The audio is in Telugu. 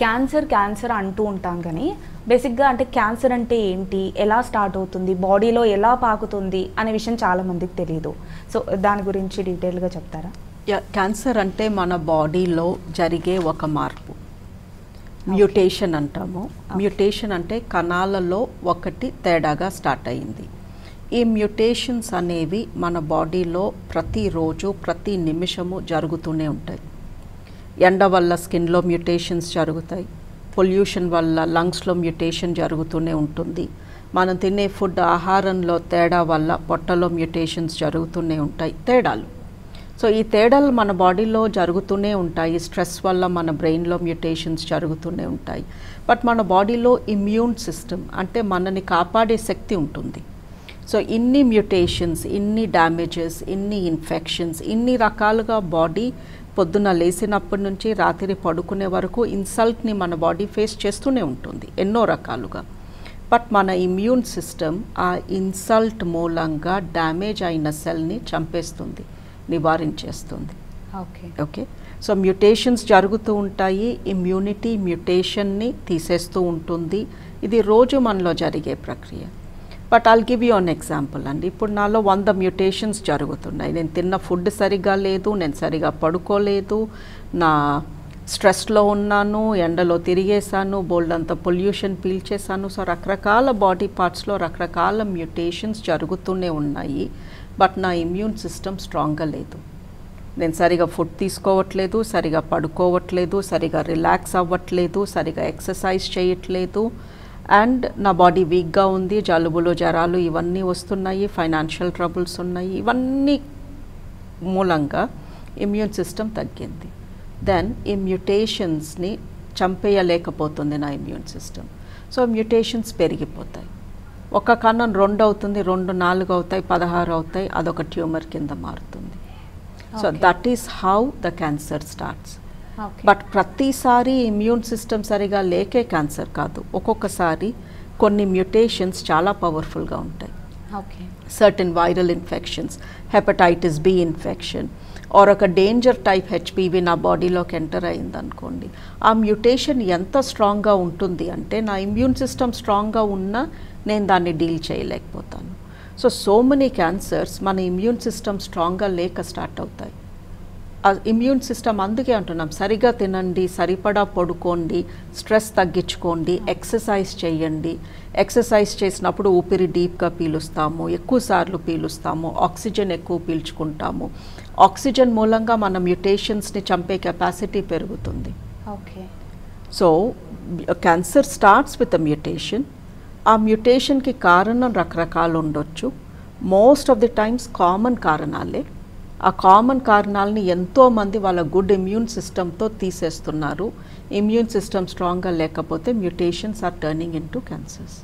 క్యాన్సర్ క్యాన్సర్ అంటూ ఉంటాం కానీ బేసిక్గా అంటే క్యాన్సర్ అంటే ఏంటి, ఎలా స్టార్ట్ అవుతుంది, బాడీలో ఎలా పాకుతుంది అనే విషయం చాలామందికి తెలియదు. సో దాని గురించి డీటెయిల్గా చెప్తారా? క్యాన్సర్ అంటే మన బాడీలో జరిగే ఒక మార్పు, మ్యూటేషన్ అంటాము. మ్యూటేషన్ అంటే కణాలలో ఒకటి తేడాగా స్టార్ట్ అయింది. ఈ మ్యూటేషన్స్ అనేవి మన బాడీలో ప్రతిరోజు ప్రతి నిమిషము జరుగుతూనే ఉంటాయి. ఎండ వల్ల స్కిన్లో మ్యూటేషన్స్ జరుగుతాయి, పొల్యూషన్ వల్ల లంగ్స్లో మ్యూటేషన్ జరుగుతూనే ఉంటుంది, మనం తినే ఫుడ్ ఆహారంలో తేడా వల్ల పొట్టలో మ్యూటేషన్స్ జరుగుతూనే ఉంటాయి, తేడాలు. సో ఈ తేడాలు మన బాడీలో జరుగుతూనే ఉంటాయి. స్ట్రెస్ వల్ల మన బ్రెయిన్లో మ్యూటేషన్స్ జరుగుతూనే ఉంటాయి. బట్ మన బాడీలో ఇమ్యూన్ సిస్టమ్ అంటే మనని కాపాడే శక్తి ఉంటుంది. సో ఇన్ని మ్యూటేషన్స్, ఇన్ని డ్యామేజెస్, ఇన్ని ఇన్ఫెక్షన్స్, ఇన్ని రకాలుగా బాడీ పొద్దున లేసినప్పటి నుంచి రాత్రి పడుకునే వరకు ఇన్సల్ట్ని మన బాడీ ఫేస్ చేస్తూనే ఉంటుంది ఎన్నో రకాలుగా. బట్ మన ఇమ్యూన్ సిస్టమ్ ఆ ఇన్సల్ట్ మూలంగా డ్యామేజ్ అయిన సెల్ని చంపేస్తుంది, నివారించేస్తుంది. ఓకే. సో మ్యూటేషన్స్ జరుగుతూ ఉంటాయి, ఇమ్యూనిటీ మ్యూటేషన్ని తీసేస్తూ ఉంటుంది. ఇది రోజు మనలో జరిగే ప్రక్రియ. But I'll give you an example అండి. ఇప్పుడు నాలో 100 మ్యూటేషన్స్ జరుగుతున్నాయి. నేను తిన్న ఫుడ్ సరిగా లేదు, నేను సరిగా పడుకోలేదు, నా స్ట్రెస్లో ఉన్నాను, ఎండలో తిరిగేశాను, బోల్డ్ అంత పొల్యూషన్ పీల్చేశాను. సో రకరకాల బాడీ పార్ట్స్లో రకరకాల మ్యూటేషన్స్ జరుగుతూనే ఉన్నాయి. బట్ నా ఇమ్యూన్ సిస్టమ్ స్ట్రాంగ్గా లేదు. నేను సరిగా ఫుడ్ తీసుకోవట్లేదు, సరిగా పడుకోవట్లేదు, సరిగా రిలాక్స్ అవ్వట్లేదు, సరిగా ఎక్సర్సైజ్ చేయట్లేదు, అండ్ నా బాడీ వీక్గా ఉంది, జలుబులు జ్వరాలు ఇవన్నీ వస్తున్నాయి, ఫైనాన్షియల్ ట్రబుల్స్ ఉన్నాయి. ఇవన్నీ మూలంగా ఇమ్యూన్ సిస్టమ్ తగ్గింది. దెన్ ఈ మ్యూటేషన్స్ని చంపేయలేకపోతుంది నా ఇమ్యూన్ సిస్టమ్. సో మ్యూటేషన్స్ పెరిగిపోతాయి. ఒక కణం 2 అవుతుంది, 2 4 అవుతాయి, 16 అవుతాయి, అదొక ట్యూమర్ కింద మారుతుంది. So that is how the cancer starts. But ప్రతిసారి ఇమ్యూన్ సిస్టమ్ సరిగా లేకే క్యాన్సర్ కాదు. ఒక్కొక్కసారి కొన్ని మ్యూటేషన్స్ చాలా పవర్ఫుల్గా ఉంటాయి. Certain viral infections, hepatitis B infection are ఒక డేంజర్ టైప్ హెచ్పివి నా బాడీలోకి ఎంటర్ అయిందనుకోండి, ఆ మ్యూటేషన్ ఎంత స్ట్రాంగ్గా ఉంటుంది అంటే నా ఇమ్యూన్ సిస్టమ్ స్ట్రాంగ్గా ఉన్నా నేను దాన్ని డీల్ చేయలేకపోతాను. సో మెనీ క్యాన్సర్స్ మన ఇమ్యూన్ సిస్టమ్ స్ట్రాంగ్గా లేక స్టార్ట్ అవుతాయి. ఇమ్యూన్ సిస్టమ్ అందుకే అంటున్నాం, సరిగా తినండి, సరిపడా పడుకోండి, స్ట్రెస్ తగ్గించుకోండి, ఎక్సర్సైజ్ చేయండి. ఎక్సర్సైజ్ చేసినప్పుడు ఊపిరి డీప్గా పీలుస్తాము, ఎక్కువసార్లు పీలుస్తాము, ఆక్సిజన్ ఎక్కువ పీల్చుకుంటాము. ఆక్సిజన్ మూలంగా మన మ్యూటేషన్స్ని చంపే కెపాసిటీ పెరుగుతుంది. So cancer starts with a mutation. ఆ మ్యూటేషన్కి కారణం రకరకాలు ఉండొచ్చు. Most of the times common కారణాలే. ఆ కామన్ కారణాలని ఎంతోమంది వాళ్ళ గుడ్ ఇమ్యూన్ సిస్టమ్తో తీసేస్తున్నారు. ఇమ్యూన్ సిస్టమ్ స్ట్రాంగ్గా లేకపోతే mutations are turning into cancers.